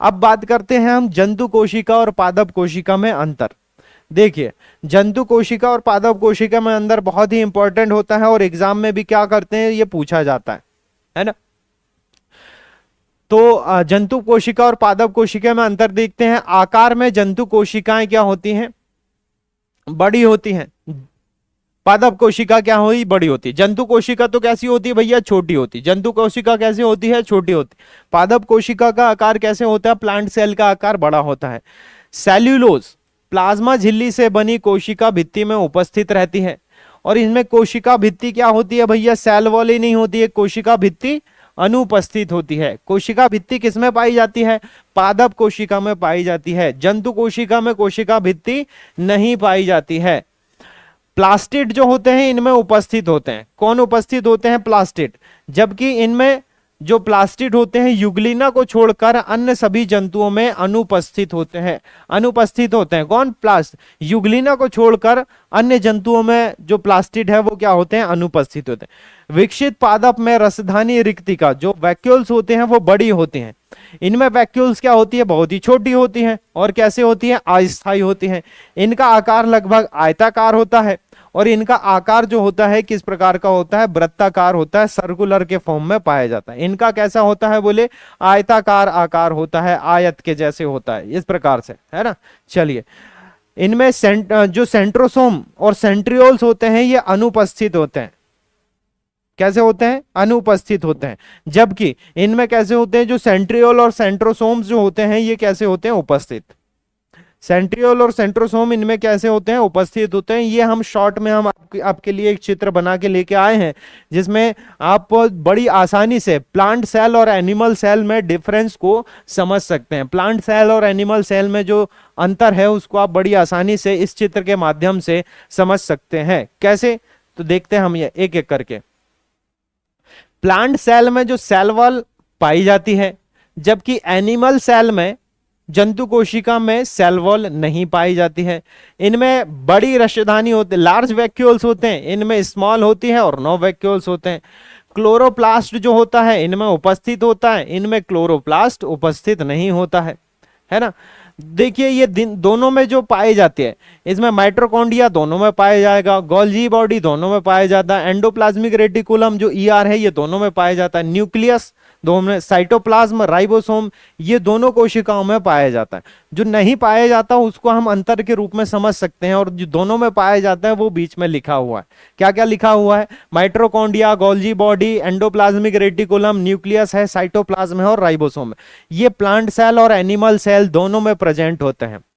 अब बात करते हैं हम जंतु कोशिका और पादप कोशिका में अंतर। देखिए, जंतु कोशिका और पादप कोशिका में अंदर बहुत ही इंपॉर्टेंट होता है और एग्जाम में भी क्या करते हैं, ये पूछा जाता है ना। तो जंतु कोशिका और पादप कोशिका में अंतर देखते हैं। आकार में जंतु कोशिकाएं क्या होती हैं, बड़ी होती हैं। पादप कोशिका क्या हुई, बड़ी होती है। जंतु कोशिका तो कैसी होती है भैया, छोटी होती। जंतु कोशिका कैसी होती है, छोटी होती। पादप कोशिका का आकार कैसे होता है, प्लांट सेल का आकार बड़ा होता है। सेल्यूलोज प्लाज्मा झिल्ली से बनी कोशिका भित्ति में उपस्थित रहती है और इनमें कोशिका भित्ति क्या होती है भैया, सेल वॉल ही नहीं होती है, कोशिका भित्ति अनुपस्थित होती है। कोशिका भित्ति किसमें पाई जाती है, पादप कोशिका में पाई जाती है। जंतु कोशिका में कोशिका भित्ति नहीं पाई जाती है। प्लास्टिड जो होते हैं इनमें उपस्थित होते हैं। कौन उपस्थित होते हैं, प्लास्टिड। जबकि इनमें जो प्लास्टिड होते हैं युग्लिना को छोड़कर अन्य सभी जंतुओं में अनुपस्थित होते हैं। अनुपस्थित होते हैं कौन, युग्लिना को छोड़कर अन्य जंतुओं में जो प्लास्टिड है वो क्या होते हैं, अनुपस्थित होते हैं। विकसित पादप में रसधानी रिक्तिका जो वैक्यूल्स होते हैं वो बड़ी होती हैं। इनमें वैक्यूल्स क्या होती है, बहुत ही छोटी होती हैं और कैसे होती है, अस्थायी होती हैं। इनका आकार लगभग आयताकार होता है और इनका आकार जो होता है किस प्रकार का होता है, वृत्ताकार होता है, सर्कुलर के फॉर्म में पाया जाता है। इनका कैसा होता है, बोले आयताकार आकार होता है, आयत के जैसे होता है, इस प्रकार से, है ना। चलिए, इनमें जो सेंट्रोसोम और सेंट्रियोल्स होते हैं ये अनुपस्थित होते हैं। कैसे होते हैं, अनुपस्थित होते हैं। जबकि इनमें कैसे होते हैं, जो सेंट्रियोल और सेंट्रोसोम्स जो होते हैं ये कैसे होते हैं, उपस्थित। सेंट्रियोल और सेंट्रोसोम इनमें कैसे होते हैं, उपस्थित होते हैं। ये हम शॉर्ट में हम आपके लिए एक चित्र बना के लेके आए हैं जिसमें आप बड़ी आसानी से प्लांट सेल और एनिमल सेल में डिफरेंस को समझ सकते हैं। प्लांट सेल और एनिमल सेल में जो अंतर है उसको आप बड़ी आसानी से इस चित्र के माध्यम से समझ सकते हैं। कैसे, तो देखते हैं हम ये एक एक करके। प्लांट सेल में जो सेल वॉल पाई जाती है, जबकि एनिमल सेल में, जंतु कोशिका में सेल वॉल नहीं पाई जाती है। इनमें बड़ी रसधानी होती है, लार्ज वैक्यूल्स होते हैं, इनमें स्मॉल होती है और नो वैक्यूल्स होते हैं। क्लोरोप्लास्ट जो होता है इनमें उपस्थित होता है, इनमें क्लोरोप्लास्ट उपस्थित नहीं होता है ना। देखिए, ये दोनों में जो पाए जाते हैं, इसमें माइटोकॉन्ड्रिया दोनों में पाया जाएगा, गोल्जी बॉडी दोनों में पाया जाता है, एंडोप्लाज्मिक रेटिकुलम जो ईआर है ये दोनों में पाया जाता है, न्यूक्लियस दोनों में, साइटोप्लाज्म, राइबोसोम ये दोनों कोशिकाओं में पाया जाता है। जो नहीं पाया जाता उसको हम अंतर के रूप में समझ सकते हैं और जो दोनों में पाया जाता है वो बीच में लिखा हुआ है। क्या क्या लिखा हुआ है, mitochondria, Golgi body, endoplasmic reticulum, nucleus है, साइटोप्लाज्म है और राइबोसोम है। ये प्लांट सेल और एनिमल सेल दोनों में प्रेजेंट होते हैं।